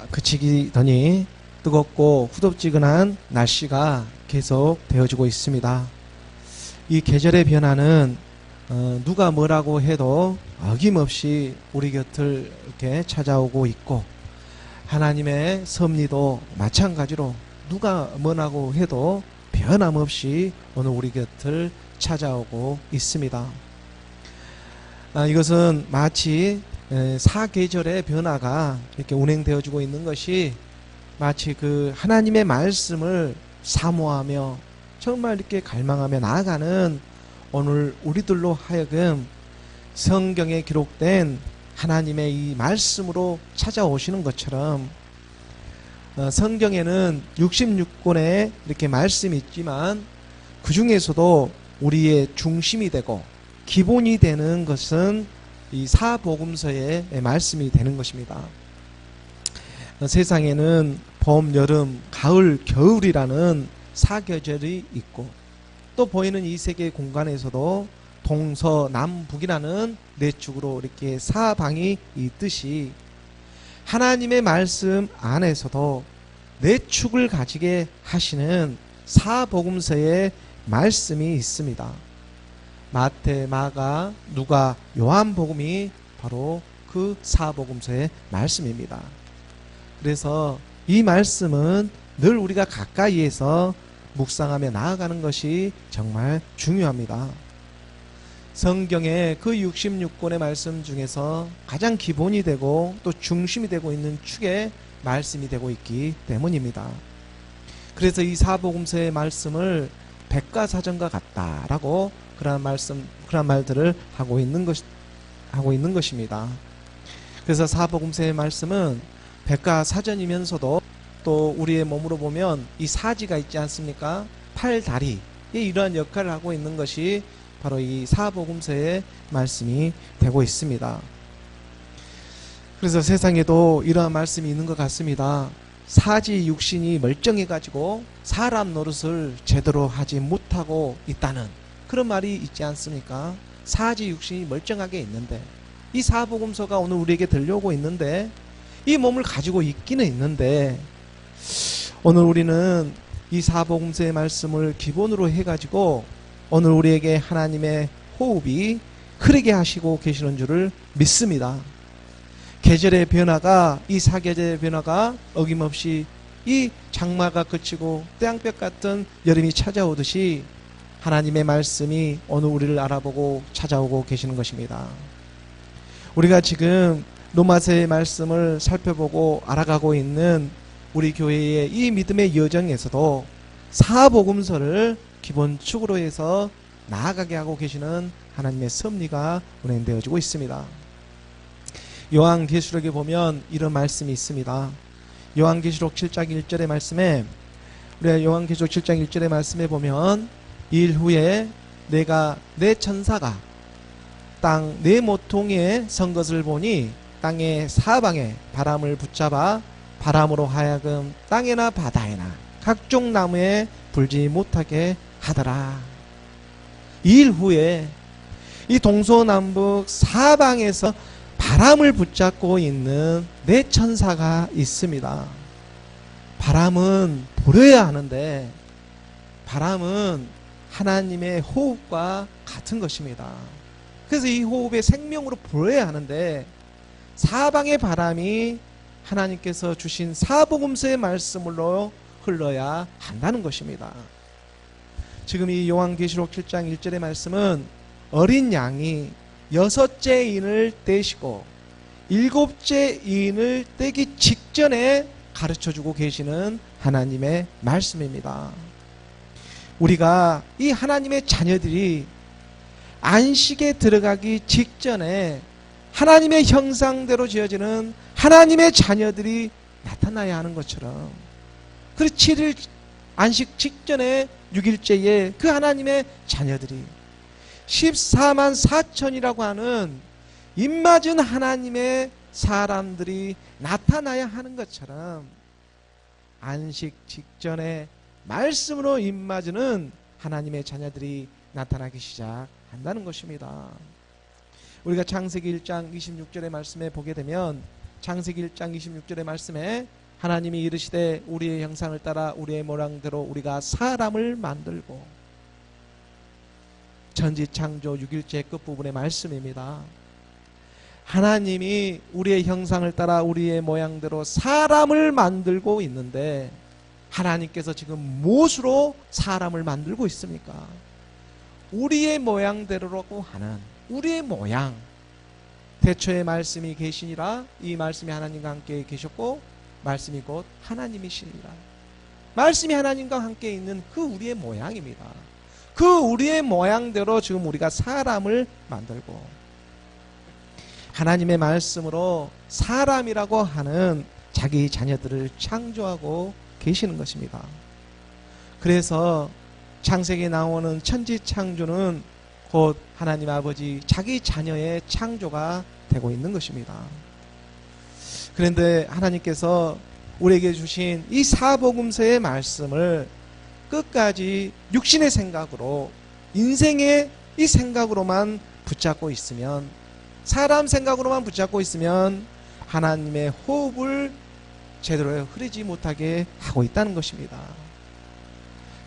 그치기더니 뜨겁고 후덥지근한 날씨가 계속 되어지고 있습니다. 이 계절의 변화는 누가 뭐라고 해도 어김없이 우리 곁을 이렇게 찾아오고 있고, 하나님의 섭리도 마찬가지로 누가 뭐라고 해도 변함없이 오늘 우리 곁을 찾아오고 있습니다. 이것은 마치 사계절의 변화가 이렇게 운행되어지고 있는 것이 마치 그 하나님의 말씀을 사모하며 정말 이렇게 갈망하며 나아가는 오늘 우리들로 하여금 성경에 기록된 하나님의 이 말씀으로 찾아오시는 것처럼, 성경에는 66권의 이렇게 말씀이 있지만 그 중에서도 우리의 중심이 되고 기본이 되는 것은 이 사복음서의 말씀이 되는 것입니다. 세상에는 봄, 여름, 가을, 겨울이라는 사계절이 있고, 또 보이는 이 세계 공간에서도 동서남북이라는 네 축으로 이렇게 사방이 있듯이 하나님의 말씀 안에서도 네 축을 가지게 하시는 사복음서의 말씀이 있습니다. 마태, 마가, 누가, 요한복음이 바로 그 사복음서의 말씀입니다. 그래서 이 말씀은 늘 우리가 가까이에서 묵상하며 나아가는 것이 정말 중요합니다. 성경의 그 66권의 말씀 중에서 가장 기본이 되고 또 중심이 되고 있는 축의 말씀이 되고 있기 때문입니다. 그래서 이 사복음서의 말씀을 백과사전과 같다라고 그런 말들을 하고 있는 것입니다. 그래서 사복음서의 말씀은 백과사전이면서도 또 우리의 몸으로 보면 이 사지가 있지 않습니까? 팔다리, 이러한 역할을 하고 있는 것이 바로 이 사복음서의 말씀이 되고 있습니다. 그래서 세상에도 이러한 말씀이 있는 것 같습니다. 사지 육신이 멀쩡해가지고 사람 노릇을 제대로 하지 못하고 있다는 그런 말이 있지 않습니까? 사지 육신이 멀쩡하게 있는데, 이 사복음서가 오늘 우리에게 들려오고 있는데, 이 몸을 가지고 있기는 있는데, 오늘 우리는 이 사복음서의 말씀을 기본으로 해가지고 오늘 우리에게 하나님의 호흡이 흐르게 하시고 계시는 줄을 믿습니다. 계절의 변화가, 이 사계절의 변화가 어김없이 이 장마가 그치고 태양볕 같은 여름이 찾아오듯이 하나님의 말씀이 오늘 우리를 알아보고 찾아오고 계시는 것입니다. 우리가 지금 로마서의 말씀을 살펴보고 알아가고 있는 우리 교회의 이 믿음의 여정에서도 사복음서를 기본축으로 해서 나아가게 하고 계시는 하나님의 섭리가 운행되어지고 있습니다. 요한계시록에 보면 이런 말씀이 있습니다. 요한계시록 7장 1절의 말씀에, 우리가 요한계시록 7장 1절의 말씀에 보면, 일 후에 내가 내 천사가 땅 네 모퉁이에 선 것을 보니 땅의 사방에 바람을 붙잡아 바람으로 하여금 땅에나 바다에나 각종 나무에 불지 못하게 하더라. 일 후에 이 동서남북 사방에서 바람을 붙잡고 있는 네 천사가 있습니다. 바람은 불어야 하는데, 바람은 하나님의 호흡과 같은 것입니다. 그래서 이 호흡의 생명으로 불어야 하는데, 사방의 바람이 하나님께서 주신 사복음서의 말씀으로 흘러야 한다는 것입니다. 지금 이 요한계시록 7장 1절의 말씀은 어린 양이 6째 인을 떼시고 7째 인을 떼기 직전에 가르쳐주고 계시는 하나님의 말씀입니다. 우리가 이 하나님의 자녀들이 안식에 들어가기 직전에 하나님의 형상대로 지어지는 하나님의 자녀들이 나타나야 하는 것처럼, 그 7일 안식 직전에 6일째에 그 하나님의 자녀들이 14만 4천이라고 하는 입맞은 하나님의 사람들이 나타나야 하는 것처럼, 안식 직전에 말씀으로 입맞는 하나님의 자녀들이 나타나기 시작한다는 것입니다. 우리가 창세기 1장 26절의 말씀에 보게 되면 창세기 1장 26절의 말씀에 하나님이 이르시되 우리의 형상을 따라 우리의 모양대로 우리가 사람을 만들고, 천지창조 6일째 끝부분의 말씀입니다. 하나님이 우리의 형상을 따라 우리의 모양대로 사람을 만들고 있는데, 하나님께서 지금 무엇으로 사람을 만들고 있습니까? 우리의 모양대로라고 하는 우리의 모양, 태초에 말씀이 계시니라, 이 말씀이 하나님과 함께 계셨고 말씀이 곧 하나님이시니라. 말씀이 하나님과 함께 있는 그 우리의 모양입니다. 그 우리의 모양대로 지금 우리가 사람을 만들고, 하나님의 말씀으로 사람이라고 하는 자기 자녀들을 창조하고 계시는 것입니다. 그래서 창세기에 나오는 천지창조는 곧 하나님 아버지 자기 자녀의 창조가 되고 있는 것입니다. 그런데 하나님께서 우리에게 주신 이 사복음서의 말씀을 끝까지 육신의 생각으로, 인생의 이 생각으로만 붙잡고 있으면, 사람 생각으로만 붙잡고 있으면 하나님의 호흡을 제대로 흐르지 못하게 하고 있다는 것입니다.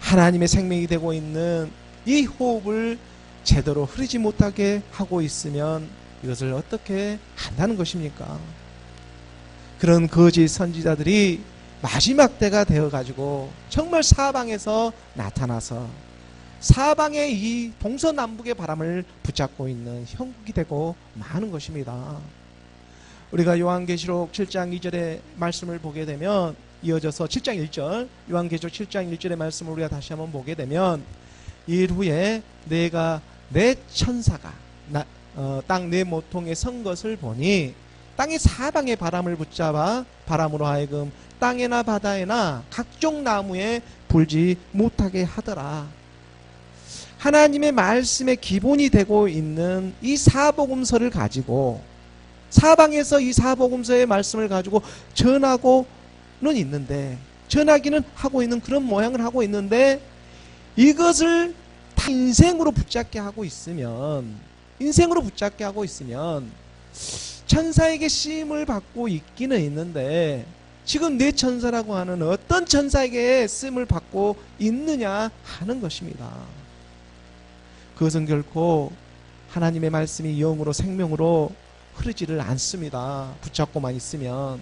하나님의 생명이 되고 있는 이 호흡을 제대로 흐르지 못하게 하고 있으면 이것을 어떻게 한다는 것입니까? 그런 거짓 선지자들이 마지막 때가 되어가지고 정말 사방에서 나타나서 사방의 이 동서남북의 바람을 붙잡고 있는 형국이 되고 마는 것입니다. 우리가 요한계시록 7장 2절의 말씀을 보게 되면, 이어져서 7장 1절, 요한계시록 7장 1절의 말씀을 우리가 다시 한번 보게 되면, 일 후에 내가 내 천사가 땅 내 모통에 선 것을 보니 땅의 사방의 바람을 붙잡아 바람으로 하여금 땅에나 바다에나 각종 나무에 불지 못하게 하더라. 하나님의 말씀의 기본이 되고 있는 이 사복음서를 가지고, 사방에서 이 사복음서의 말씀을 가지고 전하고는 있는데, 전하기는 하고 있는 그런 모양을 하고 있는데, 이것을 다 인생으로 붙잡게 하고 있으면, 천사에게 쓰임을 받고 있기는 있는데, 지금 내 천사라고 하는 어떤 천사에게 쓰임을 받고 있느냐 하는 것입니다. 그것은 결코 하나님의 말씀이 영으로 생명으로 흐르지를 않습니다. 붙잡고만 있으면.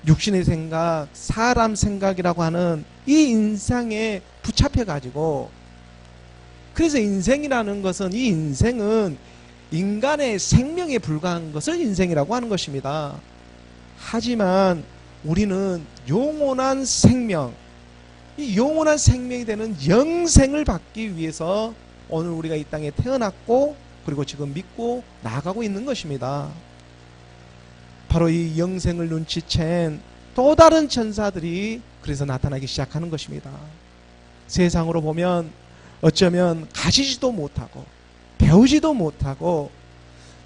육신의 생각, 사람 생각이라고 하는 이 인상에 붙잡혀 가지고, 그래서 인생이라는 것은, 이 인생은 인간의 생명에 불과한 것을 인생이라고 하는 것입니다. 하지만 우리는 영원한 생명, 이 영원한 생명이 되는 영생을 받기 위해서 오늘 우리가 이 땅에 태어났고, 그리고 지금 믿고 나아가고 있는 것입니다. 바로 이 영생을 눈치챈 또 다른 천사들이 그래서 나타나기 시작하는 것입니다. 세상으로 보면 어쩌면 가지지도 못하고 배우지도 못하고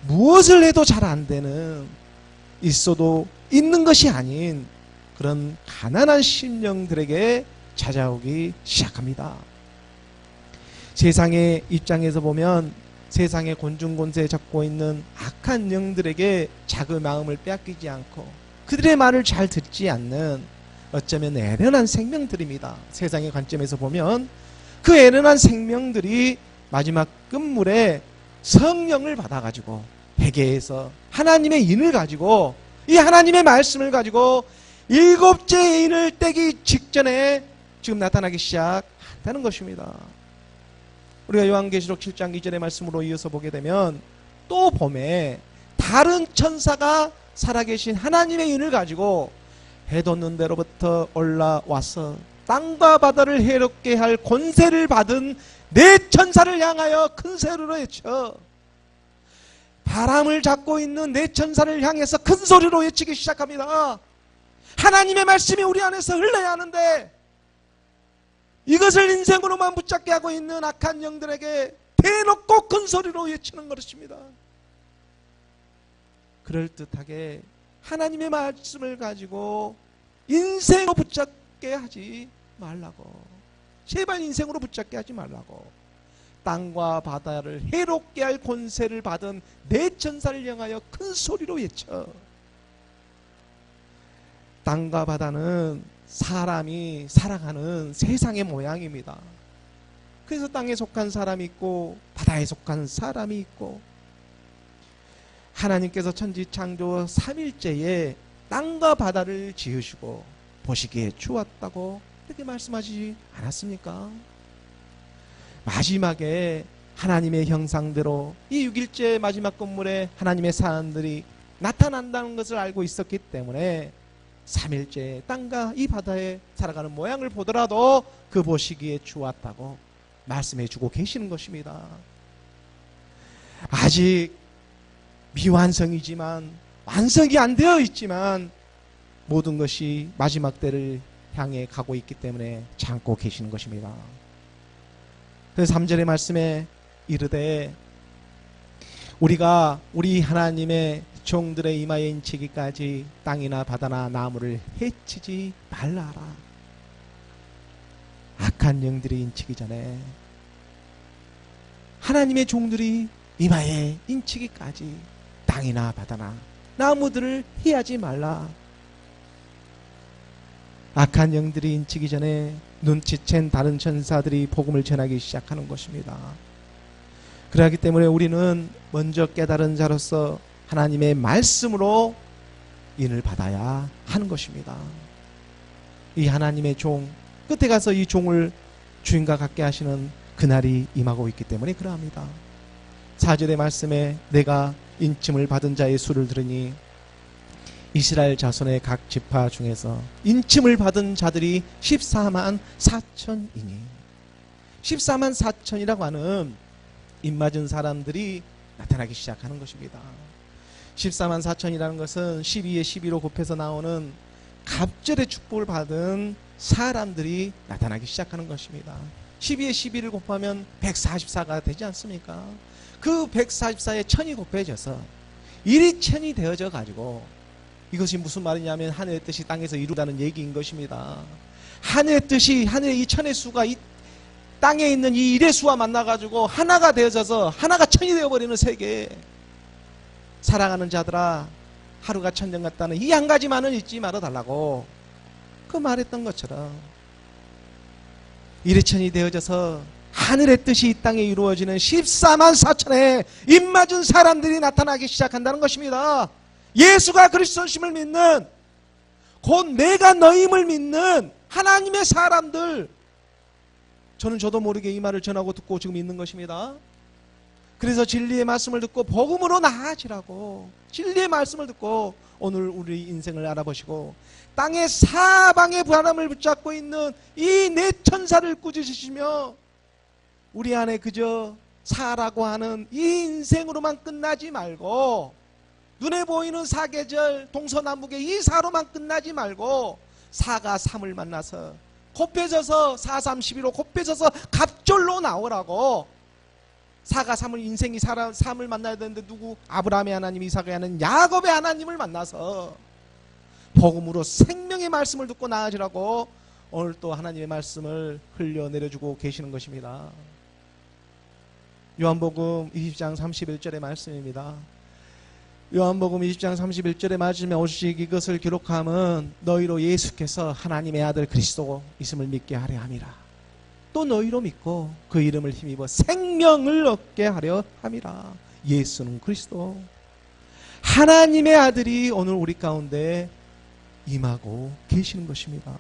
무엇을 해도 잘 안 되는, 있어도 있는 것이 아닌 그런 가난한 심령들에게 찾아오기 시작합니다. 세상의 입장에서 보면 세상의 곤중곤세 잡고 있는 악한 영들에게 자기 마음을 빼앗기지 않고 그들의 말을 잘 듣지 않는 어쩌면 애련한 생명들입니다. 세상의 관점에서 보면 그 애련한 생명들이 마지막 끝물에 성령을 받아가지고 회개해서 하나님의 인을 가지고, 이 하나님의 말씀을 가지고 일곱째 인을 떼기 직전에 지금 나타나기 시작한다는 것입니다. 우리가 요한계시록 7장 2절의 말씀으로 이어서 보게 되면, 또 봄에 다른 천사가 살아계신 하나님의 인을 가지고 해 돋는 데로부터 올라와서 땅과 바다를 해롭게 할 권세를 받은 네 천사를 향하여 큰 소리로 외쳐, 바람을 잡고 있는 네 천사를 향해서 큰 소리로 외치기 시작합니다. 하나님의 말씀이 우리 안에서 흘러야 하는데, 이것을 인생으로만 붙잡게 하고 있는 악한 영들에게 대놓고 큰 소리로 외치는 것입니다. 그럴듯하게 하나님의 말씀을 가지고 인생으로 붙잡게 하지 말라고, 제발 인생으로 붙잡게 하지 말라고, 땅과 바다를 해롭게 할 권세를 받은 내 천사를 향하여 큰 소리로 외쳐. 땅과 바다는 사람이 살아가는 세상의 모양입니다. 그래서 땅에 속한 사람이 있고 바다에 속한 사람이 있고, 하나님께서 천지 창조 3일째에 땅과 바다를 지으시고 보시기에 좋았다고 이렇게 말씀하시지 않았습니까? 마지막에 하나님의 형상대로 이 6일째 마지막 건물에 하나님의 사람들이 나타난다는 것을 알고 있었기 때문에 3일째 땅과 이 바다에 살아가는 모양을 보더라도 그 보시기에 좋았다고 말씀해 주고 계시는 것입니다. 아직 미완성이지만, 완성이 안 되어 있지만 모든 것이 마지막 때를 향해 가고 있기 때문에 참고 계시는 것입니다. 그래서 3절의 말씀에 이르되 우리가 우리 하나님의 종들의 이마에 인치기까지 땅이나 바다나 나무를 해치지 말라라. 악한 영들이 인치기 전에 하나님의 종들이 이마에 인치기까지 땅이나 바다나 나무들을 해하지 말라. 악한 영들이 인치기 전에 눈치챈 다른 천사들이 복음을 전하기 시작하는 것입니다. 그렇기 때문에 우리는 먼저 깨달은 자로서 하나님의 말씀으로 인을 받아야 하는 것입니다. 이 하나님의 종, 끝에 가서 이 종을 주인과 같게 하시는 그날이 임하고 있기 때문에 그러합니다. 4절의 말씀에 내가 인침을 받은 자의 수를 들으니 이스라엘 자손의 각 지파 중에서 인침을 받은 자들이 14만 4천이니, 14만 4천이라고 하는 입맞은 사람들이 나타나기 시작하는 것입니다. 14만 4천이라는 것은 12에 12로 곱해서 나오는 갑절의 축복을 받은 사람들이 나타나기 시작하는 것입니다. 12에 12를 곱하면 144가 되지 않습니까? 그 144에 천이 곱해져서 1이 천이 되어져 가지고, 이것이 무슨 말이냐면 하늘의 뜻이 땅에서 이루다는 얘기인 것입니다. 하늘의 뜻이, 하늘의 이 천의 수가 이 땅에 있는 이 일의 수와 만나가지고 하나가 되어져서 하나가 천이 되어버리는 세계. 사랑하는 자들아, 하루가 천년 같다는 이 한 가지만은 잊지 말아달라고 그 말했던 것처럼 일의 천이 되어져서 하늘의 뜻이 이 땅에 이루어지는 14만 4천의 입맞은 사람들이 나타나기 시작한다는 것입니다. 예수가 그리스도심을 믿는, 곧 내가 너임을 믿는 하나님의 사람들, 저는 저도 모르게 이 말을 전하고 듣고 지금 있는 것입니다. 그래서 진리의 말씀을 듣고 복음으로 나아지라고, 진리의 말씀을 듣고 오늘 우리 인생을 알아보시고 땅의 사방의 바람을 붙잡고 있는 이 네 천사를 꾸짖으시며 우리 안에 그저 사라고 하는 이 인생으로만 끝나지 말고, 눈에 보이는 사계절 동서남북의 이 사로만 끝나지 말고 사가 삼을 만나서 곱해져서 4, 3, 12로 곱해져서 갑절로 나오라고. 사가 삼을, 인생이 삼을 만나야 되는데 누구? 아브라함의 하나님, 이삭의 하나님, 야곱의 하나님을 만나서 복음으로 생명의 말씀을 듣고 나아지라고 오늘 또 하나님의 말씀을 흘려내려주고 계시는 것입니다. 요한복음 20장 31절의 말씀입니다. 요한복음 20장 31절에 말씀에 오직 이것을 기록함은 너희로 예수께서 하나님의 아들 그리스도 있음을 믿게 하려 함이라. 또 너희로 믿고 그 이름을 힘입어 생명을 얻게 하려 함이라. 예수는 그리스도, 하나님의 아들이 오늘 우리 가운데 임하고 계시는 것입니다.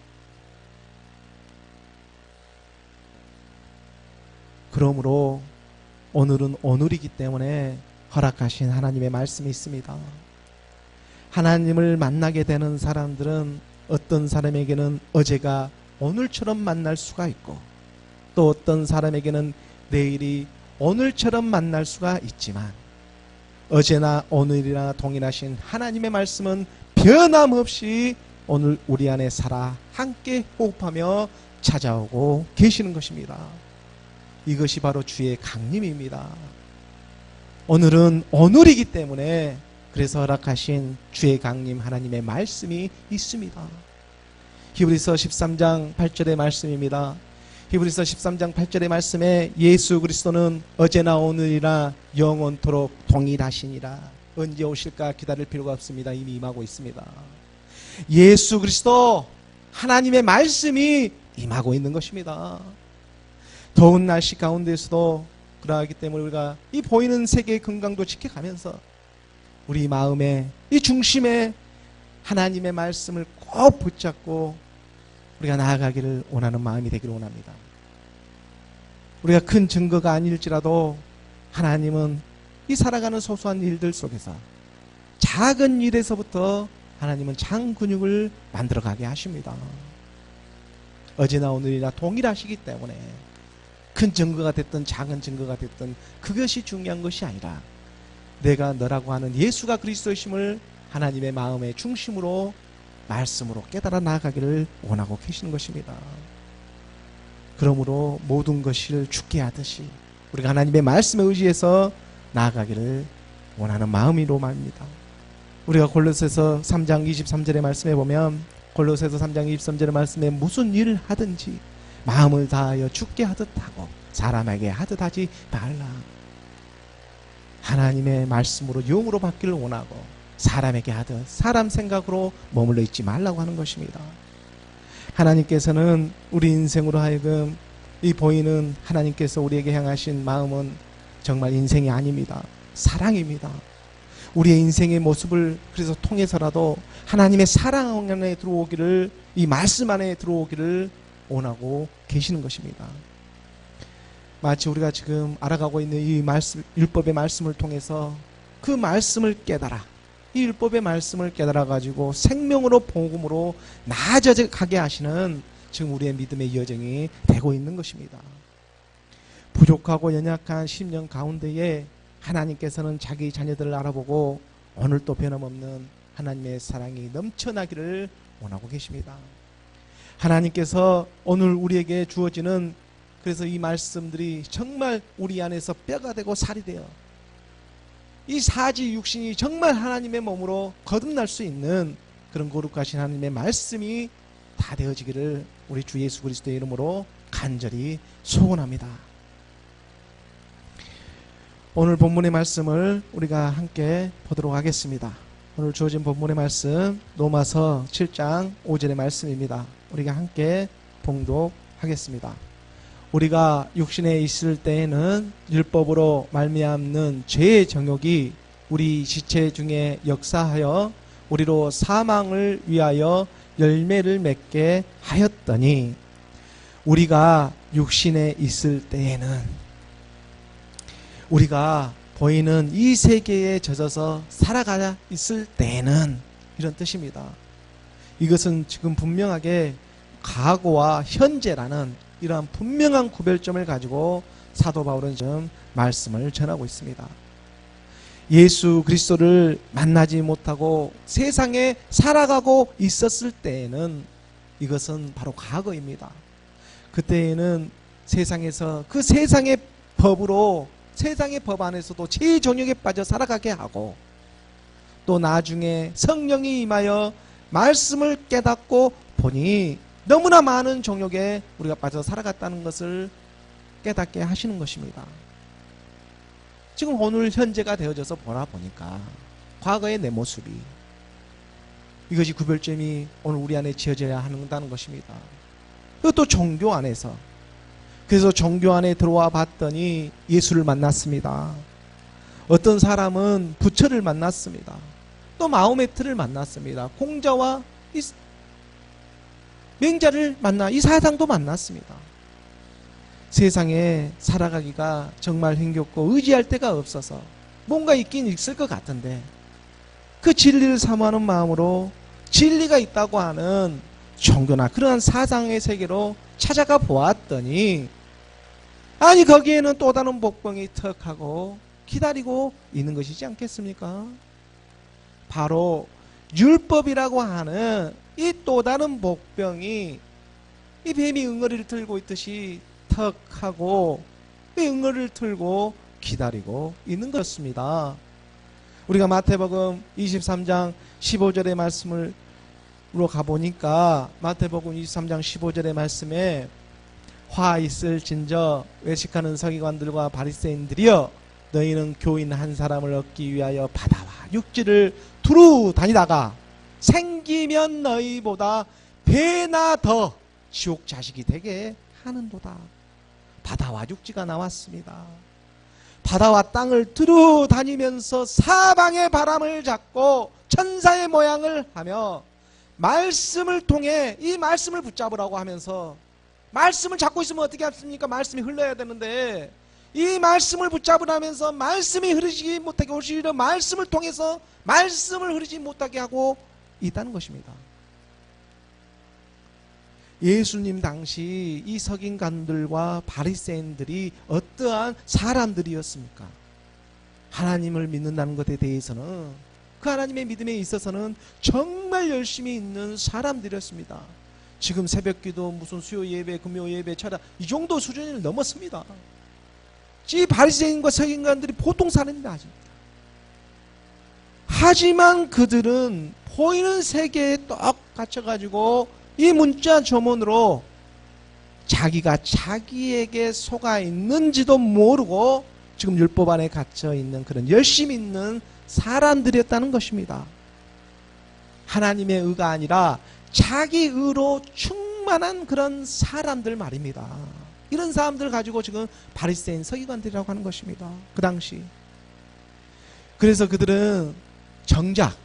그러므로 오늘은 오늘이기 때문에 허락하신 하나님의 말씀이 있습니다. 하나님을 만나게 되는 사람들은 어떤 사람에게는 어제가 오늘처럼 만날 수가 있고, 또 어떤 사람에게는 내일이 오늘처럼 만날 수가 있지만, 어제나 오늘이나 동일하신 하나님의 말씀은 변함없이 오늘 우리 안에 살아 함께 호흡하며 찾아오고 계시는 것입니다. 이것이 바로 주의 강림입니다. 오늘은 오늘이기 때문에 그래서 허락하신 주의 강림 하나님의 말씀이 있습니다. 히브리서 13장 8절의 말씀입니다. 히브리서 13장 8절의 말씀에 예수 그리스도는 어제나 오늘이나 영원토록 동일하시니라. 언제 오실까 기다릴 필요가 없습니다. 이미 임하고 있습니다. 예수 그리스도 하나님의 말씀이 임하고 있는 것입니다. 더운 날씨 가운데서도 그러하기 때문에 우리가 이 보이는 세계의 건강도 지켜가면서 우리 마음의 이 중심에 하나님의 말씀을 꼭 붙잡고 우리가 나아가기를 원하는 마음이 되기를 원합니다. 우리가 큰 증거가 아닐지라도 하나님은 이 살아가는 소소한 일들 속에서 작은 일에서부터 하나님은 장 근육을 만들어가게 하십니다. 어제나 오늘이나 동일하시기 때문에 큰 증거가 됐든 작은 증거가 됐든 그것이 중요한 것이 아니라 내가 너라고 하는 예수가 그리스도이심을 하나님의 마음의 중심으로 말씀으로 깨달아 나아가기를 원하고 계시는 것입니다. 그러므로 모든 것을 죽게 하듯이 우리가 하나님의 말씀에 의지해서 나아가기를 원하는 마음이로 말입니다. 우리가 골로새서 3장 23절의 말씀에 보면 골로새서 3장 23절의 말씀에 무슨 일을 하든지 마음을 다하여 죽게 하듯 하고 사람에게 하듯 하지 말라. 하나님의 말씀으로 영으로 받기를 원하고 사람에게 하듯 사람 생각으로 머물러 있지 말라고 하는 것입니다. 하나님께서는 우리 인생으로 하여금 이 보이는 하나님께서 우리에게 향하신 마음은 정말 인생이 아닙니다. 사랑입니다. 우리의 인생의 모습을 그래서 통해서라도 하나님의 사랑 안에 들어오기를, 이 말씀 안에 들어오기를 원하고 계시는 것입니다. 마치 우리가 지금 알아가고 있는 이 말씀, 율법의 말씀을 통해서 그 말씀을 깨달아, 이 율법의 말씀을 깨달아 가지고 생명으로 복음으로 나아져가게 하시는 지금 우리의 믿음의 여정이 되고 있는 것입니다. 부족하고 연약한 심령 가운데에 하나님께서는 자기 자녀들을 알아보고 오늘도 변함없는 하나님의 사랑이 넘쳐나기를 원하고 계십니다. 하나님께서 오늘 우리에게 주어지는, 그래서 이 말씀들이 정말 우리 안에서 뼈가 되고 살이 되어 이 사지 육신이 정말 하나님의 몸으로 거듭날 수 있는 그런 거룩하신 하나님의 말씀이 다 되어지기를 우리 주 예수 그리스도의 이름으로 간절히 소원합니다. 오늘 본문의 말씀을 우리가 함께 보도록 하겠습니다. 오늘 주어진 본문의 말씀 로마서 7장 5절의 말씀입니다. 우리가 함께 봉독하겠습니다. 우리가 육신에 있을 때에는 율법으로 말미암는 죄의 정욕이 우리 지체 중에 역사하여 우리로 사망을 위하여 열매를 맺게 하였더니 우리가 육신에 있을 때에는, 우리가 보이는 이 세계에 젖어서 살아가 있을 때에는, 이런 뜻입니다. 이것은 지금 분명하게 과거와 현재라는 이러한 분명한 구별점을 가지고 사도 바울은 지금 말씀을 전하고 있습니다. 예수 그리스도를 만나지 못하고 세상에 살아가고 있었을 때에는 이것은 바로 과거입니다. 그때에는 세상에서 그 세상의 법으로, 세상의 법 안에서도 죄의 정욕에 빠져 살아가게 하고, 또 나중에 성령이 임하여 말씀을 깨닫고 보니 너무나 많은 정욕에 우리가 빠져 살아갔다는 것을 깨닫게 하시는 것입니다. 지금 오늘 현재가 되어져서 보니까 과거의 내 모습이, 이것이 구별점이 오늘 우리 안에 지어져야 한다는 것입니다. 그리고 또 종교 안에서, 그래서 종교 안에 들어와 봤더니 예수를 만났습니다. 어떤 사람은 부처를 만났습니다. 또 마호메트를 만났습니다. 공자와 이 맹자를 만나 이 사상도 만났습니다. 세상에 살아가기가 정말 힘겹고 의지할 데가 없어서 뭔가 있긴 있을 것 같은데, 그 진리를 사모하는 마음으로 진리가 있다고 하는 종교나 그러한 사상의 세계로 찾아가 보았더니, 아니 거기에는 또 다른 복병이 턱하고 기다리고 있는 것이지 않겠습니까? 바로 율법이라고 하는 이 또 다른 복병이 이 뱀이 응어리를 들고 있듯이 턱하고 이 응어리를 들고 기다리고 있는 것입니다. 우리가 마태복음 23장 15절의 말씀으로 가보니까 마태복음 23장 15절의 말씀에 화 있을진저 외식하는 서기관들과 바리새인들이여, 너희는 교인 한 사람을 얻기 위하여 바다와 육지를 두루 다니다가 생기면 너희보다 배나 더 지옥 자식이 되게 하는도다. 바다와 육지가 나왔습니다. 바다와 땅을 두루 다니면서 사방의 바람을 잡고 천사의 모양을 하며 말씀을 통해 이 말씀을 붙잡으라고 하면서, 말씀을 잡고 있으면 어떻게 합니까? 말씀이 흘러야 되는데 이 말씀을 붙잡으라면서 말씀이 흐르지 못하게, 오히려 말씀을 통해서 말씀을 흐르지 못하게 하고 있다는 것입니다. 예수님 당시 이 서기관들과 바리새인들이 어떠한 사람들이었습니까? 하나님을 믿는다는 것에 대해서는, 그 하나님의 믿음에 있어서는 정말 열심히 있는 사람들이었습니다. 지금 새벽기도, 무슨 수요 예배, 금요 예배, 철야, 이 정도 수준을 넘었습니다. 이 바리새인과 서기관들이 보통 사람이 아닙니다. 하지만 그들은 보이는 세계에 떡 갇혀가지고 이 문자 조문으로 자기가 자기에게 속아 있는지도 모르고 지금 율법 안에 갇혀 있는 그런 열심히 있는 사람들이었다는 것입니다. 하나님의 의가 아니라 자기 의로 충만한 그런 사람들 말입니다. 이런 사람들을 가지고 지금 바리새인 서기관들이라고 하는 것입니다. 그 당시. 그래서 그들은 정작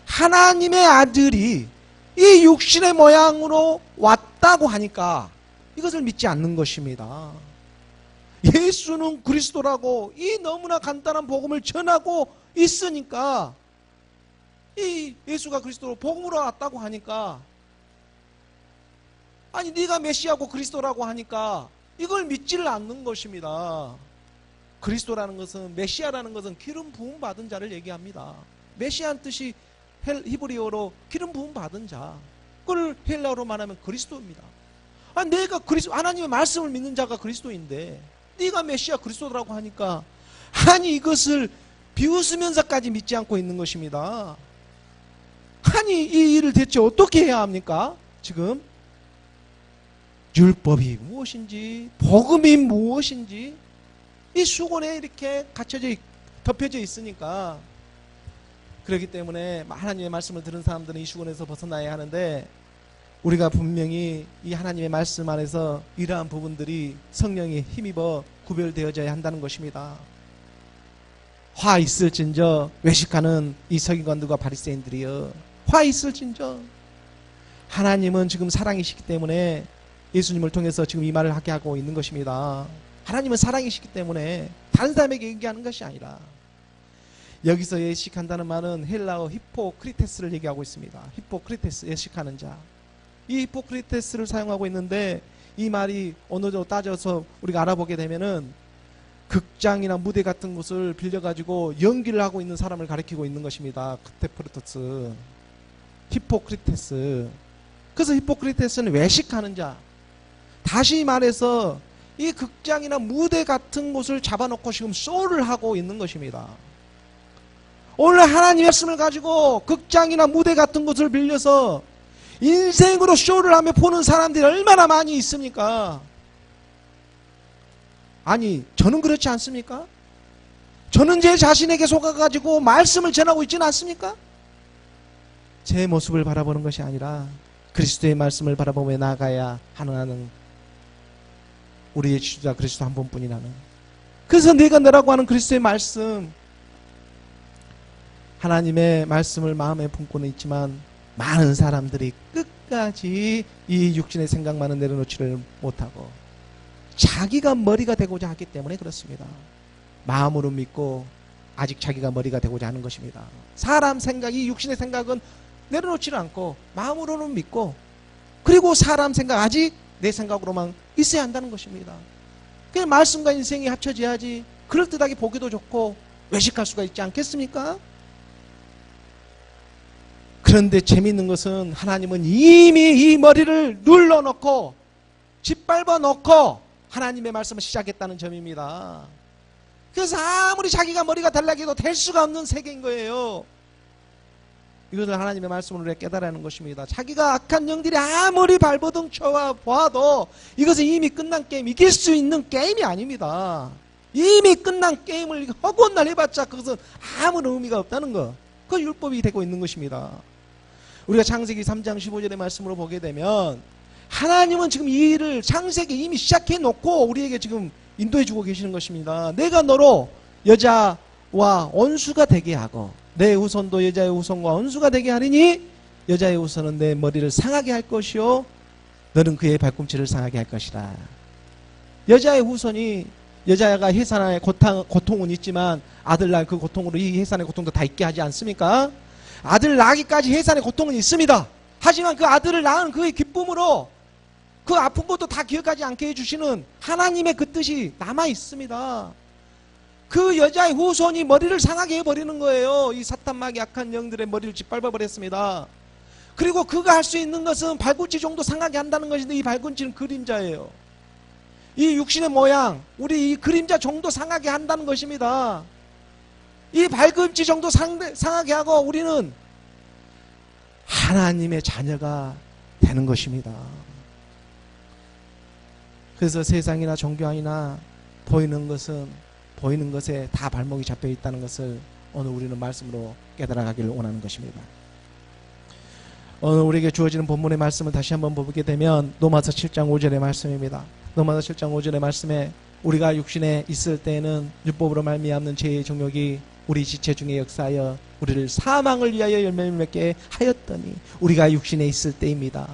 하나님의 아들이 이 육신의 모양으로 왔다고 하니까 이것을 믿지 않는 것입니다. 예수는 그리스도라고 이 너무나 간단한 복음을 전하고 있으니까, 이 예수가 그리스도로 복음으로 왔다고 하니까, 아니 네가 메시아고 그리스도라고 하니까 이걸 믿지를 않는 것입니다. 그리스도라는 것은, 메시아라는 것은 기름 부음 받은 자를 얘기합니다. 메시아는 뜻이 히브리어로 기름 부음 받은 자, 그걸 헬라어로 말하면 그리스도입니다. 내가 하나님의 말씀을 믿는 자가 그리스도인데 네가 메시아 그리스도라고 하니까, 아니 이것을 비웃으면서까지 믿지 않고 있는 것입니다. 아니 이 일을 대체 어떻게 해야 합니까? 지금 율법이 무엇인지, 복음이 무엇인지 이 수건에 이렇게 덮여져 있으니까, 그렇기 때문에 하나님의 말씀을 들은 사람들은 이 수건에서 벗어나야 하는데, 우리가 분명히 이 하나님의 말씀 안에서 이러한 부분들이 성령에 힘입어 구별되어져야 한다는 것입니다. 화 있을진저 외식하는 이 서기관들과 바리새인들이여, 화 있을진저. 하나님은 지금 사랑이시기 때문에 예수님을 통해서 지금 이 말을 하게 하고 있는 것입니다. 하나님은 사랑이시기 때문에 다른 사람에게 얘기하는 것이 아니라, 여기서 예식한다는 말은 헬라어 히포크리테스를 얘기하고 있습니다. 히포크리테스, 예식하는 자. 이 히포크리테스를 사용하고 있는데, 이 말이 언어적으로 따져서 우리가 알아보게 되면은 극장이나 무대 같은 곳을 빌려가지고 연기를 하고 있는 사람을 가리키고 있는 것입니다. 크테프르토스, 히포크리테스. 그래서 히포크리테스는 외식하는 자. 다시 말해서 이 극장이나 무대 같은 곳을 잡아놓고 지금 쇼를 하고 있는 것입니다. 오늘 하나님의 말씀을 가지고 극장이나 무대 같은 곳을 빌려서 인생으로 쇼를 하며 보는 사람들이 얼마나 많이 있습니까? 아니 저는 그렇지 않습니까? 저는 제 자신에게 속아가지고 말씀을 전하고 있지는 않습니까? 제 모습을 바라보는 것이 아니라 그리스도의 말씀을 바라보며 나아가야 하는 우리의 지주자 그리스도 한 분뿐이라는. 그래서 내가 너라고 하는 그리스도의 말씀, 하나님의 말씀을 마음에 품고는 있지만 많은 사람들이 끝까지 이 육신의 생각만은 내려놓지를 못하고 자기가 머리가 되고자 하기 때문에 그렇습니다. 마음으로 믿고 아직 자기가 머리가 되고자 하는 것입니다. 사람 생각, 이 육신의 생각은 내려놓지를 않고 마음으로는 믿고, 그리고 사람 생각, 아직 내 생각으로만 있어야 한다는 것입니다. 그냥 말씀과 인생이 합쳐져야지 그럴듯하게 보기도 좋고 외식할 수가 있지 않겠습니까? 그런데 재미있는 것은 하나님은 이미 이 머리를 눌러놓고 짓밟아 놓고 하나님의 말씀을 시작했다는 점입니다. 그래서 아무리 자기가 머리가 달라고 해도 될 수가 없는 세계인 거예요. 이것을 하나님의 말씀으로 깨달아야 하는 것입니다. 자기가 악한 영들이 아무리 발버둥 쳐봐도 이것은 이미 끝난 게임, 이길 수 있는 게임이 아닙니다. 이미 끝난 게임을 허구한 날 해봤자 그것은 아무런 의미가 없다는 거. 그 율법이 되고 있는 것입니다. 우리가 창세기 3장 15절의 말씀으로 보게 되면 하나님은 지금 이 일을 창세기 이미 시작해 놓고 우리에게 지금 인도해 주고 계시는 것입니다. 내가 너로 여자와 원수가 되게 하고 내 후손도 여자의 후손과 원수가 되게 하리니 여자의 후손은 내 머리를 상하게 할 것이요 너는 그의 발꿈치를 상하게 할 것이라. 여자의 후손이 여자가 해산의 고통은 있지만 아들 낳을 그 고통으로 이 해산의 고통도 다 있게 하지 않습니까? 아들 낳기까지 해산의 고통은 있습니다. 하지만 그 아들을 낳은 그의 기쁨으로 그 아픈 것도 다 기억하지 않게 해주시는 하나님의 그 뜻이 남아 있습니다. 그 여자의 후손이 머리를 상하게 해버리는 거예요. 이 사탄마귀 악한 영들의 머리를 짓밟아 버렸습니다. 그리고 그가 할 수 있는 것은 발꿈치 정도 상하게 한다는 것인데 이 발꿈치는 그림자예요. 이 육신의 모양, 우리 이 그림자 정도 상하게 한다는 것입니다. 이 발꿈치 정도 상하게 하고 우리는 하나님의 자녀가 되는 것입니다. 그래서 세상이나 종교이나 보이는 것에 다 발목이 잡혀 있다는 것을 오늘 우리는 말씀으로 깨달아가기를 원하는 것입니다. 오늘 우리에게 주어지는 본문의 말씀을 다시 한번 보게 되면 로마서 7장 5절의 말씀입니다. 로마서 7장 5절의 말씀에 우리가 육신에 있을 때에는 율법으로 말미암는 죄의 정욕이 우리 지체 중에 역사하여 우리를 사망을 위하여 열매를 맺게 하였더니 우리가 육신에 있을 때입니다.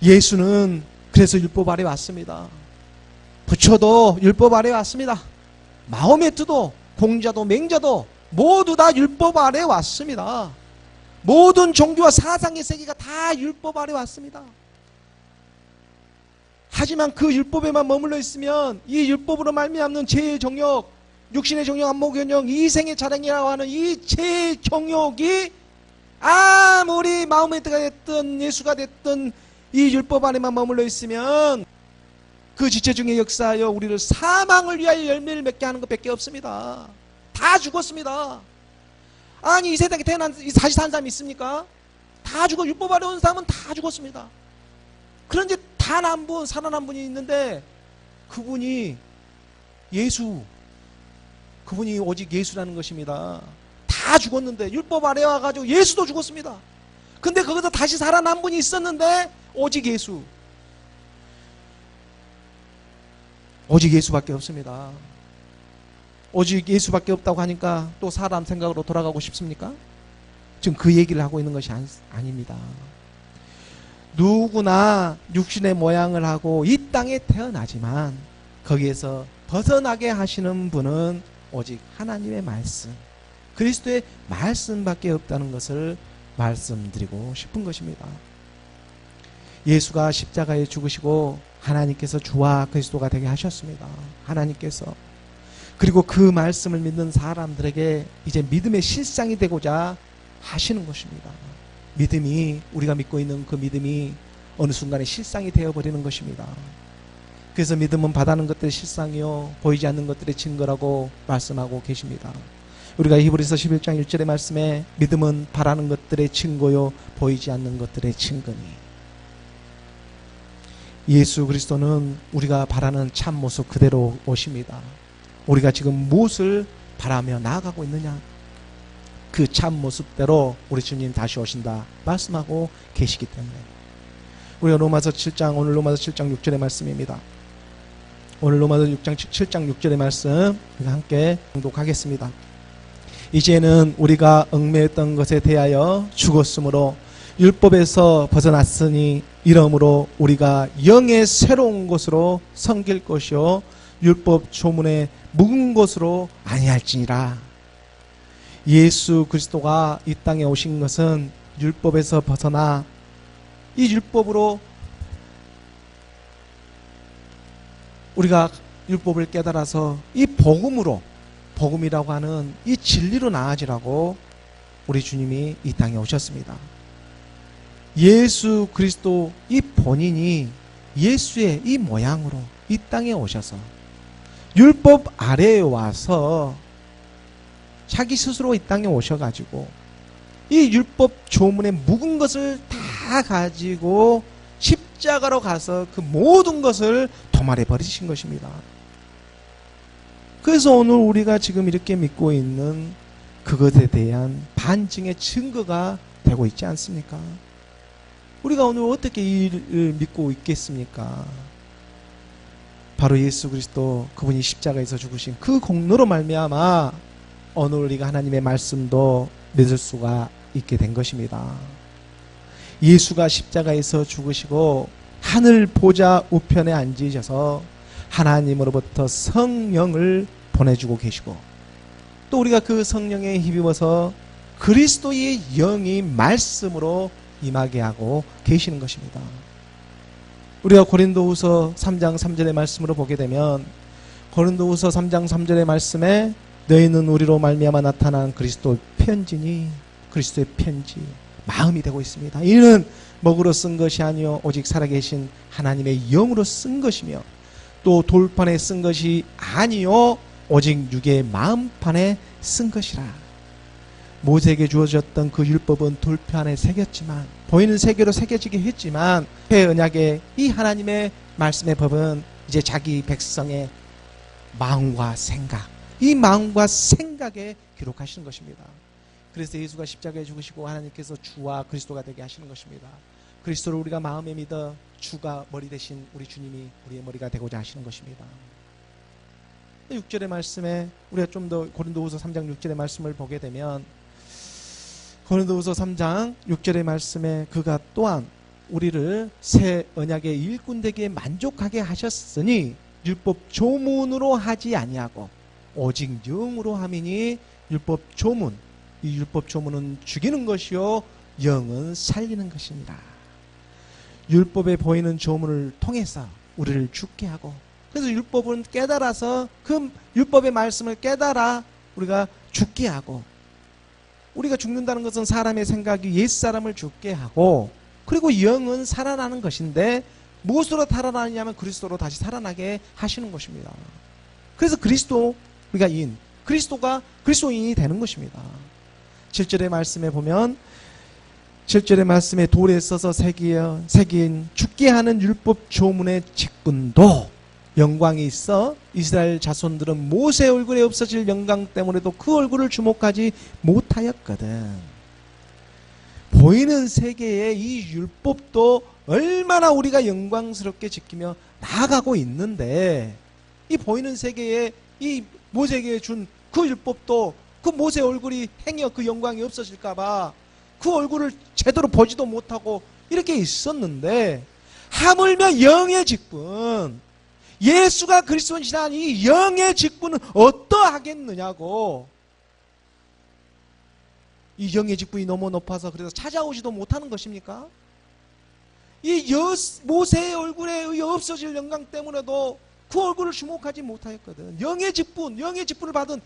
예수는 그래서 율법 아래 왔습니다. 부처도 율법 아래 왔습니다. 마호메트도 공자도 맹자도 모두 다 율법 아래 왔습니다. 모든 종교와 사상의 세계가 다 율법 아래 왔습니다. 하지만 그 율법에만 머물러 있으면 이 율법으로 말미암는 죄의 정욕, 육신의 정욕, 안목의 정욕, 이생의 자랑이라고 하는 이 죄의 정욕이 아무리 마호메트가 됐든 예수가 됐든 이 율법 안에만 머물러 있으면 그 지체 중에 역사하여 우리를 사망을 위하여 열매를 맺게 하는 것밖에 없습니다. 다 죽었습니다. 아니 이 세상에 태어난 다시 사는 사람이 있습니까? 다 죽어. 율법 아래 온 사람은 다 죽었습니다. 그런데 단 한 분 살아난 분이 있는데 그분이 그분이 오직 예수라는 것입니다. 다 죽었는데 율법 아래 와가지고 예수도 죽었습니다. 근데 거기서 다시 살아난 분이 있었는데 오직 예수. 오직 예수밖에 없습니다. 오직 예수밖에 없다고 하니까 또 사람 생각으로 돌아가고 싶습니까? 지금 그 얘기를 하고 있는 것이 아닙니다. 누구나 육신의 모양을 하고 이 땅에 태어나지만 거기에서 벗어나게 하시는 분은 오직 하나님의 말씀, 그리스도의 말씀밖에 없다는 것을 말씀드리고 싶은 것입니다. 예수가 십자가에 죽으시고 하나님께서 주와 그리스도가 되게 하셨습니다. 하나님께서. 그리고 그 말씀을 믿는 사람들에게 이제 믿음의 실상이 되고자 하시는 것입니다. 믿음이, 우리가 믿고 있는 그 믿음이 어느 순간에 실상이 되어버리는 것입니다. 그래서 믿음은 바라는 것들의 실상이요 보이지 않는 것들의 증거라고 말씀하고 계십니다. 우리가 히브리서 11장 1절의 말씀에 믿음은 바라는 것들의 증거요 보이지 않는 것들의 증거니, 예수 그리스도는 우리가 바라는 참모습 그대로 오십니다. 우리가 지금 무엇을 바라며 나아가고 있느냐, 그 참모습대로 우리 주님 다시 오신다 말씀하고 계시기 때문에 우리가 로마서 7장, 오늘 로마서 7장 6절의 말씀입니다. 오늘 로마서 7장 6절의 말씀 우리가 함께 봉독하겠습니다. 이제는 우리가 얽매였던 것에 대하여 죽었으므로 율법에서 벗어났으니 이러므로 우리가 영의 새로운 것으로 섬길 것이요 율법 조문에 묵은 것으로 아니할지니라. 예수 그리스도가 이 땅에 오신 것은 율법에서 벗어나 이 율법으로 우리가 율법을 깨달아서 이 복음으로, 복음이라고 하는 이 진리로 나아지라고 우리 주님이 이 땅에 오셨습니다. 예수 그리스도 이 본인이 예수의 이 모양으로 이 땅에 오셔서 율법 아래에 와서 자기 스스로 이 땅에 오셔가지고 이 율법 조문에 묵은 것을 다 가지고 십자가로 가서 그 모든 것을 도말해 버리신 것입니다. 그래서 오늘 우리가 지금 이렇게 믿고 있는 그것에 대한 반증의 증거가 되고 있지 않습니까? 우리가 오늘 어떻게 이를 믿고 있겠습니까? 바로 예수 그리스도, 그분이 십자가에서 죽으신 그 공로로 말미암아 오늘 우리가 하나님의 말씀도 믿을 수가 있게 된 것입니다. 예수가 십자가에서 죽으시고 하늘 보좌 우편에 앉으셔서 하나님으로부터 성령을 보내주고 계시고, 또 우리가 그 성령에 힘입어서 그리스도의 영이 말씀으로 임하게 하고 계시는 것입니다. 우리가 고린도후서 3장 3절의 말씀으로 보게 되면, 고린도후서 3장 3절의 말씀에 너희는 우리로 말미암아 나타난 그리스도의 편지니, 그리스도의 편지, 마음이 되고 있습니다. 이는 먹으로 쓴 것이 아니요 오직 살아계신 하나님의 영으로 쓴 것이며, 또 돌판에 쓴 것이 아니요 오직 육의 마음판에 쓴 것이라. 모세에게 주어졌던 그 율법은 돌판 안에 새겼지만, 보이는 세계로 새겨지게 했지만, 새 언약의 이 하나님의 말씀의 법은 이제 자기 백성의 마음과 생각, 이 마음과 생각에 기록하시는 것입니다. 그래서 예수가 십자가에 죽으시고 하나님께서 주와 그리스도가 되게 하시는 것입니다. 그리스도를 우리가 마음에 믿어 주가 머리 대신 우리 주님이 우리의 머리가 되고자 하시는 것입니다. 6절의 말씀에 우리가 좀 더 고린도후서 3장 6절의 말씀을 보게 되면, 고린도후서 3장 6절의 말씀에 그가 또한 우리를 새 언약의 일꾼 되게 만족하게 하셨으니 율법 조문으로 하지 아니하고 오직 영으로 함이니, 율법 조문, 이 율법 조문은 죽이는 것이요 영은 살리는 것입니다. 율법에 보이는 조문을 통해서 우리를 죽게 하고, 그래서 율법은 깨달아서 그 율법의 말씀을 깨달아 우리가 죽게 하고, 우리가 죽는다는 것은 사람의 생각이 옛사람을 죽게 하고, 그리고 영은 살아나는 것인데 무엇으로 살아나느냐면 그리스도로 다시 살아나게 하시는 것입니다. 그래서 그리스도, 우리가 그리스도가 그리스도인이 되는 것입니다. 7절의 말씀에 보면, 7절의 말씀에 돌에 써서 새긴 죽게 하는 율법 조문의 직분도 영광이 있어 이스라엘 자손들은 모세 얼굴에 없어질 영광 때문에도 그 얼굴을 주목하지 못하였거든. 보이는 세계의 이 율법도 얼마나 우리가 영광스럽게 지키며 나아가고 있는데, 이 보이는 세계에 이 모세에게 준 그 율법도 그 모세 얼굴이 행여 그 영광이 없어질까봐 그 얼굴을 제대로 보지도 못하고 이렇게 있었는데, 하물며 영의 직분, 예수가 그리스도이시라는 이 영의 직분은 어떠하겠느냐고. 이 영의 직분이 너무 높아서 그래서 찾아오지도 못하는 것입니까? 이 모세의 얼굴에 없어질 영광 때문에도 그 얼굴을 주목하지 못하였거든. 영의 직분을 받은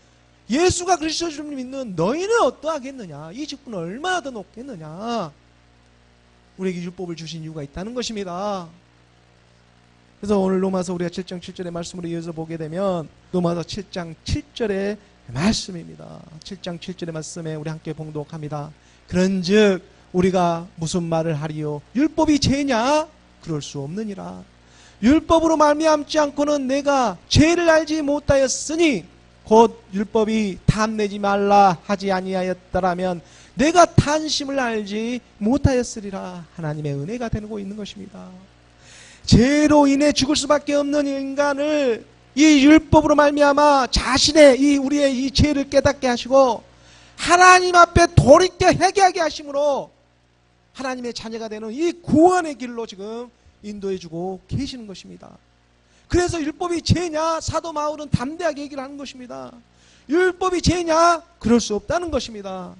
예수가 그리스도를 믿는 너희는 어떠하겠느냐? 이 직분은 얼마나 더 높겠느냐? 우리에게 율법을 주신 이유가 있다는 것입니다. 그래서 오늘 로마서 우리가 7장 7절의 말씀으로 이어서 보게 되면, 로마서 7장 7절의 말씀입니다. 7장 7절의 말씀에 우리 함께 봉독합니다. 그런즉 우리가 무슨 말을 하리요? 율법이 죄냐? 그럴 수 없느니라. 율법으로 말미암지 않고는 내가 죄를 알지 못하였으니, 곧 율법이 탐내지 말라 하지 아니하였더라면 내가 탄심을 알지 못하였으리라. 하나님의 은혜가 되고 있는 것입니다. 죄로 인해 죽을 수밖에 없는 인간을 이 율법으로 말미암아 자신의 우리의 이 죄를 깨닫게 하시고 하나님 앞에 돌이켜 회개하게 하심으로 하나님의 자녀가 되는 이 구원의 길로 지금 인도해주고 계시는 것입니다. 그래서 율법이 죄냐? 사도 바울은 담대하게 얘기를 하는 것입니다. 율법이 죄냐? 그럴 수 없다는 것입니다.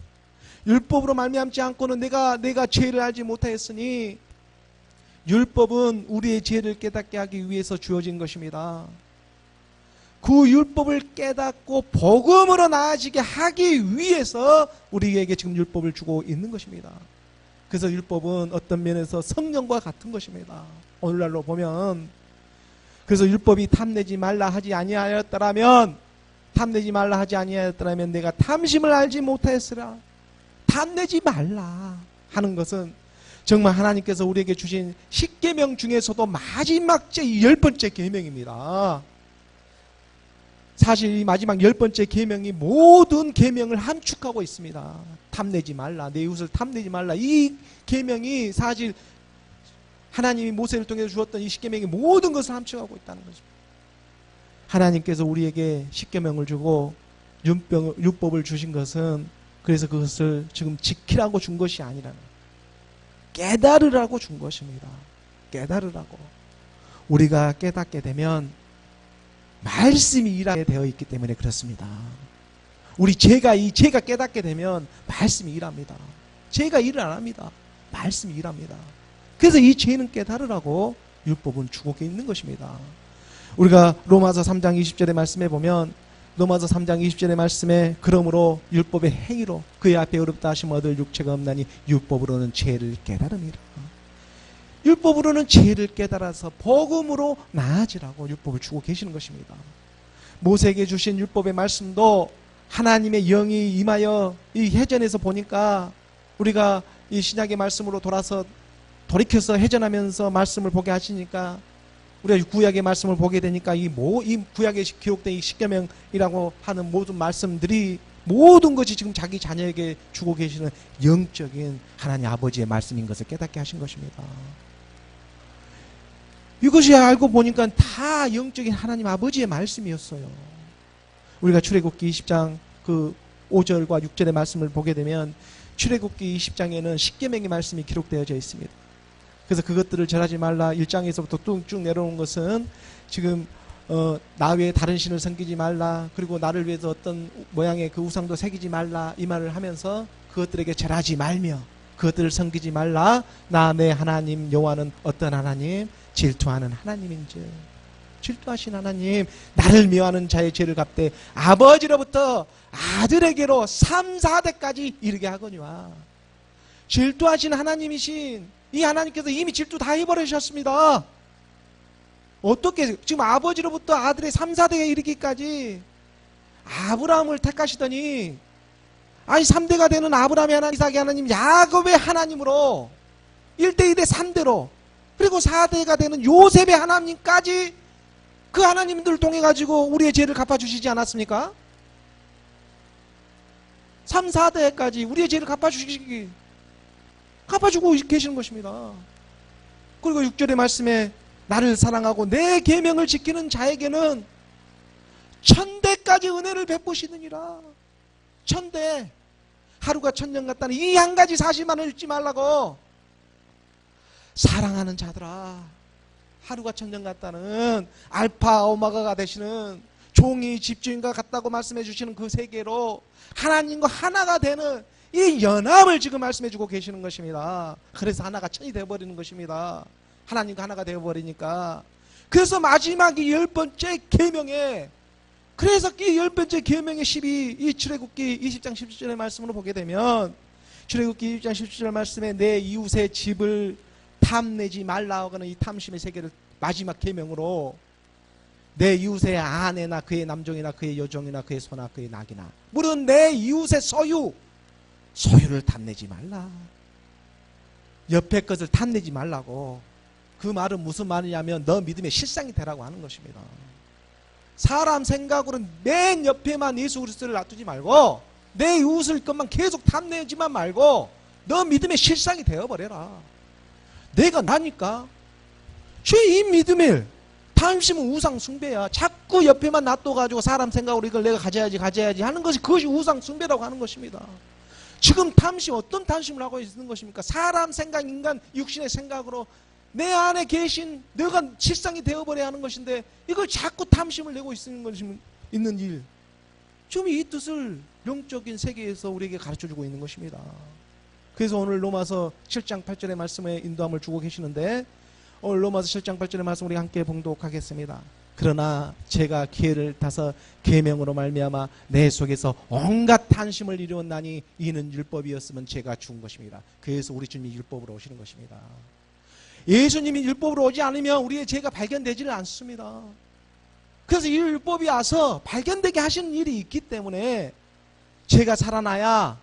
율법으로 말미암지 않고는 내가 죄를 알지 못하였으니, 율법은 우리의 죄를 깨닫게 하기 위해서 주어진 것입니다. 그 율법을 깨닫고 복음으로 나아지게 하기 위해서 우리에게 지금 율법을 주고 있는 것입니다. 그래서 율법은 어떤 면에서 성령과 같은 것입니다. 오늘날로 보면, 그래서 율법이 탐내지 말라 하지 아니하였더라면 내가 탐심을 알지 못하였으라. 탐내지 말라 하는 것은 정말 하나님께서 우리에게 주신 10계명 중에서도 마지막 10번째 계명입니다. 사실 이 마지막 10번째 계명이 모든 계명을 함축하고 있습니다. 탐내지 말라, 내 이웃을 탐내지 말라. 이 계명이 사실 하나님이 모세를 통해서 주었던 이 십계명의 모든 것을 함축하고 있다는 거죠. 하나님께서 우리에게 십계명을 주고 율법을 주신 것은 그래서 그것을 지금 지키라고 준 것이 아니라는, 깨달으라고 준 것입니다. 깨달으라고. 우리가 깨닫게 되면 말씀이 일하게 되어 있기 때문에 그렇습니다. 제가 깨닫게 되면 말씀이 일합니다. 죄가 일을 안 합니다. 말씀이 일합니다. 그래서 이 죄는 깨달으라고 율법은 주고 있는 것입니다. 우리가 로마서 3장 20절의 말씀에 보면, 로마서 3장 20절의 말씀에 그러므로 율법의 행위로 그의 앞에 어렵다 하심 얻을 육체가 없나니 율법으로는 죄를 깨달음이라. 율법으로는 죄를 깨달아서 복음으로 나아지라고 율법을 주고 계시는 것입니다. 모세에게 주신 율법의 말씀도 하나님의 영이 임하여 이 해전에서 보니까, 우리가 이 신약의 말씀으로 돌이켜서 해전하면서 말씀을 보게 하시니까, 우리가 구약의 말씀을 보게 되니까 이 구약에 기록된 이 십계명이라고 하는 모든 말씀들이 모든 것이 지금 자기 자녀에게 주고 계시는 영적인 하나님 아버지의 말씀인 것을 깨닫게 하신 것입니다. 이것이 알고 보니까 다 영적인 하나님 아버지의 말씀이었어요. 우리가 출애굽기 20장 그 5절과 6절의 말씀을 보게 되면 출애굽기 20장에는 십계명의 말씀이 기록되어져 있습니다. 그래서 그것들을 절하지 말라, 1장에서부터 쭉 내려오는 것은 지금 나 외에 다른 신을 섬기지 말라, 그리고 나를 위해서 어떤 모양의 그 우상도 새기지 말라, 이 말을 하면서 그것들에게 절하지 말며 그것들을 섬기지 말라. 나 내 하나님 여호와는 어떤 하나님? 질투하는 하나님인즉, 질투하신 하나님, 나를 미워하는 자의 죄를 갚되 아버지로부터 아들에게로 3, 4대까지 이르게 하거니와. 질투하신 하나님이신 이 하나님께서 이미 질투 다 해버리셨습니다. 어떻게 지금 아버지로부터 아들의 3, 4대에 이르기까지 아브라함을 택하시더니, 아니 3대가 되는 아브라함의 하나님, 이삭의 하나님, 야곱의 하나님으로 1대, 2대, 3대로, 그리고 4대가 되는 요셉의 하나님까지 그 하나님들을 통해 가지고 우리의 죄를 갚아주시지 않았습니까? 3, 4대까지 우리의 죄를 갚아주고 계시는 것입니다. 그리고 6절의 말씀에 나를 사랑하고 내 계명을 지키는 자에게는 1000대까지 은혜를 베푸시느니라. 1000대. 하루가 1000년 같다는 이 한 가지 사실만을 잊지 말라고. 사랑하는 자들아, 하루가 1000년 같다는 알파 오마가가 되시는 종이 집주인과 같다고 말씀해 주시는 그 세계로 하나님과 하나가 되는 이 연합을 지금 말씀해 주고 계시는 것입니다. 그래서 하나가 천이 되어버리는 것입니다. 하나님과 하나가 되어버리니까. 그래서 마지막 이 10번째 계명에, 그래서 이 10번째 계명의 12, 이 출애굽기 20장 17절의 말씀으로 보게 되면, 출애굽기 20장 17절 말씀에 내 이웃의 집을 탐내지 말라 하는 이 탐심의 세계를 마지막 계명으로, 내 이웃의 아내나 그의 남종이나 그의 여종이나 그의 소나 그의 낙이나, 물은 내 이웃의 소유를 탐내지 말라. 옆에 것을 탐내지 말라고. 그 말은 무슨 말이냐면 너 믿음의 실상이 되라고 하는 것입니다. 사람 생각으로는 맨 옆에만 예수 그리스도를 놔두지 말고 내 이웃을 것만 계속 탐내지만 말고 너 믿음의 실상이 되어버려라. 내가 나니까. 이 믿음의 탐심은 우상 숭배야. 자꾸 옆에만 놔둬가지고 사람 생각으로 이걸 내가 가져야지 하는 것이, 그것이 우상 숭배라고 하는 것입니다. 지금 탐심, 어떤 탐심을 하고 있는 것입니까? 사람 생각, 인간 육신의 생각으로 내 안에 계신 너가 실상이 되어버려야 하는 것인데 이걸 자꾸 탐심을 내고 있는 일. 지금 이 뜻을 영적인 세계에서 우리에게 가르쳐주고 있는 것입니다. 그래서 오늘 로마서 7장 8절의 말씀에 인도함을 주고 계시는데, 오늘 로마서 7장 8절의 말씀 우리 함께 봉독하겠습니다. 그러나 제가 기회를 타서 계명으로 말미암아 내 속에서 온갖 탐심을 이루었나니 이는 율법이었으면 제가 죽은 것입니다. 그래서 우리 주님이 율법으로 오시는 것입니다. 예수님이 율법으로 오지 않으면 우리의 죄가 발견되지를 않습니다. 그래서 이 율법이 와서 발견되게 하시는 일이 있기 때문에 죄가 살아나야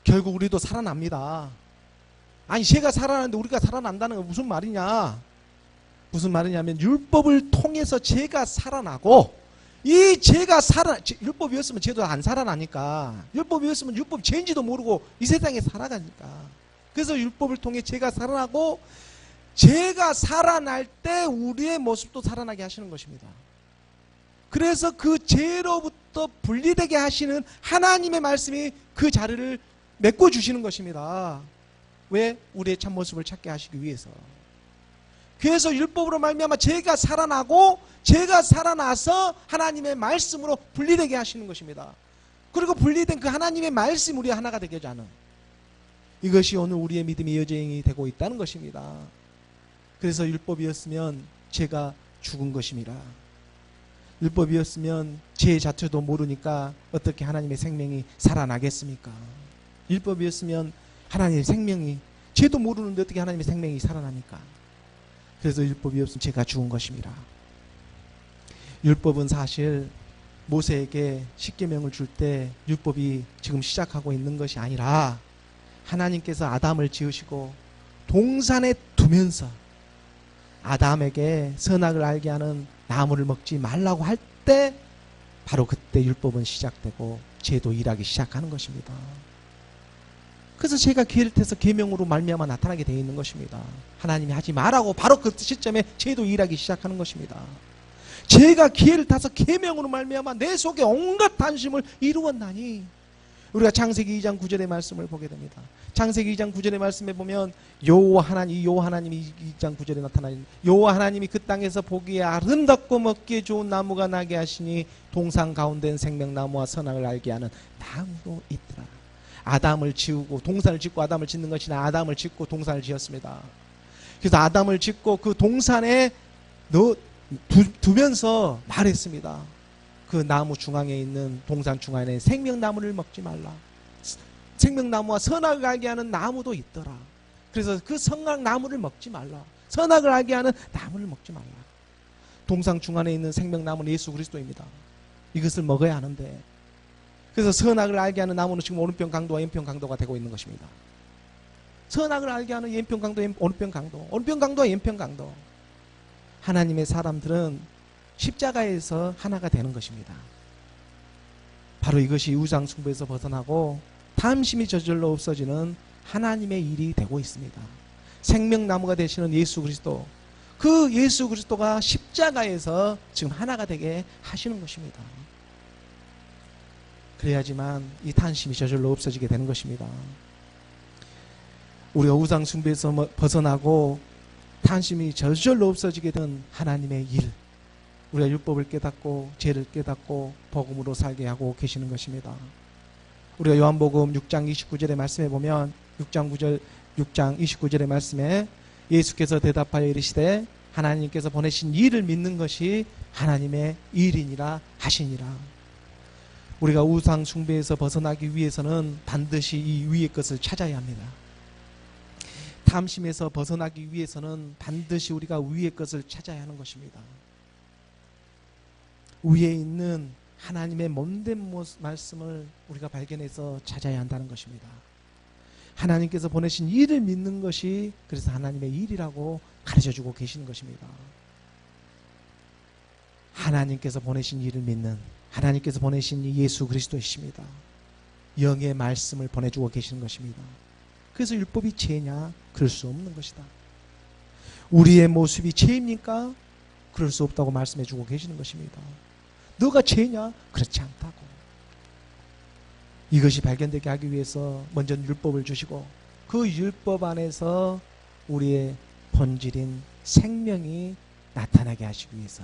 결국 우리도 살아납니다. 아니 죄가 살아나는데 우리가 살아난다는 건 무슨 말이냐? 무슨 말이냐면 율법을 통해서 죄가 살아나고 이 죄가 율법이었으면 죄도 안 살아나니까, 율법이었으면 율법 죄인지도 모르고 이 세상에 살아가니까. 그래서 율법을 통해 죄가 살아나고, 죄가 살아날 때 우리의 모습도 살아나게 하시는 것입니다. 그래서 그 죄로부터 분리되게 하시는 하나님의 말씀이 그 자리를 메꿔주시는 것입니다. 왜? 우리의 참모습을 찾게 하시기 위해서. 그래서 율법으로 말미암아 죄가 살아나고, 죄가 살아나서 하나님의 말씀으로 분리되게 하시는 것입니다. 그리고 분리된 그 하나님의 말씀 우리 하나가 되게 하는, 이것이 오늘 우리의 믿음의 여정이 되고 있다는 것입니다. 그래서 율법이었으면 죄가 죽은 것입니다. 율법이었으면 죄 자체도 모르니까 어떻게 하나님의 생명이 살아나겠습니까? 율법이었으면 하나님의 생명이, 죄도 모르는데 어떻게 하나님의 생명이 살아나니까? 그래서 율법이 없으면 죄가 죽은 것입니다. 율법은 사실 모세에게 십계명을 줄 때 율법이 지금 시작하고 있는 것이 아니라, 하나님께서 아담을 지으시고 동산에 두면서 아담에게 선악을 알게 하는 나무를 먹지 말라고 할 때, 바로 그때 율법은 시작되고 죄도 일하기 시작하는 것입니다. 그래서 죄가 기회를 타서 계명으로 말미암아 나타나게 되어 있는 것입니다. 하나님이 하지 말라고 바로 그 시점에 죄도 일하기 시작하는 것입니다. 죄가 기회를 타서 계명으로 말미암아 내 속에 온갖 단심을 이루었나니, 우리가 창세기 2장 9절의 말씀을 보게 됩니다. 창세기 2장 9절의 말씀에 보면 여호와 하나님이 2장 9절에 나타나는, 여호와 하나님이 그 땅에서 보기에 아름답고 먹기에 좋은 나무가 나게 하시니 동산 가운데는 생명나무와 선악을 알게 하는 나무도 있더라. 아담을 지우고, 동산을 짓고 아담을 짓는 것이 아니라 아담을 짓고 동산을 지었습니다. 그래서 아담을 짓고 그 동산에 두면서 말했습니다. 그 나무 중앙에 있는, 동산 중앙에 생명나무를 먹지 말라. 생명나무와 선악을 알게 하는 나무도 있더라. 그래서 그 선악나무를 먹지 말라. 선악을 알게 하는 나무를 먹지 말라. 동산 중앙에 있는 생명나무는 예수 그리스도입니다. 이것을 먹어야 하는데, 그래서 선악을 알게 하는 나무는 지금 오른편 강도와 왼편 강도가 되고 있는 것입니다. 선악을 알게 하는 왼편 강도, 오른편 강도, 오른편 강도와 왼편 강도. 하나님의 사람들은 십자가에서 하나가 되는 것입니다. 바로 이것이 우상숭배에서 벗어나고 탐심이 저절로 없어지는 하나님의 일이 되고 있습니다. 생명나무가 되시는 예수 그리스도, 그 예수 그리스도가 십자가에서 지금 하나가 되게 하시는 것입니다. 그래야지만 이 탐심이 저절로 없어지게 되는 것입니다. 우리가 우상숭배에서 벗어나고 탐심이 저절로 없어지게 된 하나님의 일, 우리가 율법을 깨닫고 죄를 깨닫고 복음으로 살게 하고 계시는 것입니다. 우리가 요한복음 6장 29절의 말씀에 보면, 6장 29절의 말씀에 예수께서 대답하여 이르시되 하나님께서 보내신 이를 믿는 것이 하나님의 일이니라 하시니라. 우리가 우상 숭배에서 벗어나기 위해서는 반드시 이 위의 것을 찾아야 합니다. 탐심에서 벗어나기 위해서는 반드시 우리가 위의 것을 찾아야 하는 것입니다. 위에 있는 하나님의 몸된 말씀을 우리가 발견해서 찾아야 한다는 것입니다. 하나님께서 보내신 일을 믿는 것이 그래서 하나님의 일이라고 가르쳐주고 계시는 것입니다. 하나님께서 보내신 일을 믿는, 하나님께서 보내신 예수 그리스도이십니다. 영의 말씀을 보내주고 계시는 것입니다. 그래서 율법이 죄냐? 그럴 수 없는 것이다. 우리의 모습이 죄입니까? 그럴 수 없다고 말씀해주고 계시는 것입니다. 너가 죄냐? 그렇지 않다고. 이것이 발견되게 하기 위해서 먼저 율법을 주시고, 그 율법 안에서 우리의 본질인 생명이 나타나게 하시기 위해서,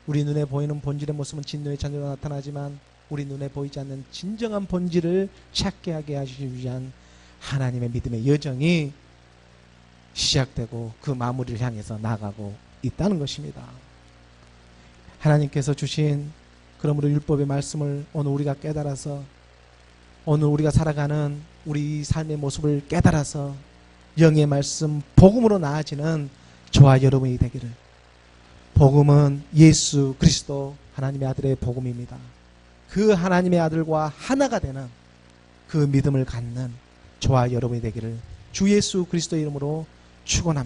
우리 눈에 보이는 본질의 모습은 진노의 자녀로 나타나지만 우리 눈에 보이지 않는 진정한 본질을 찾게 하게 하시기 위한 하나님의 믿음의 여정이 시작되고 그 마무리를 향해서 나아가고 있다는 것입니다. 하나님께서 주신 그러므로 율법의 말씀을 오늘 우리가 깨달아서, 오늘 우리가 살아가는 우리 삶의 모습을 깨달아서 영의 말씀 복음으로 나아지는 저와 여러분이 되기를. 복음은 예수 그리스도 하나님의 아들의 복음입니다. 그 하나님의 아들과 하나가 되는 그 믿음을 갖는 저와 여러분이 되기를 주 예수 그리스도의 이름으로 축원합니다.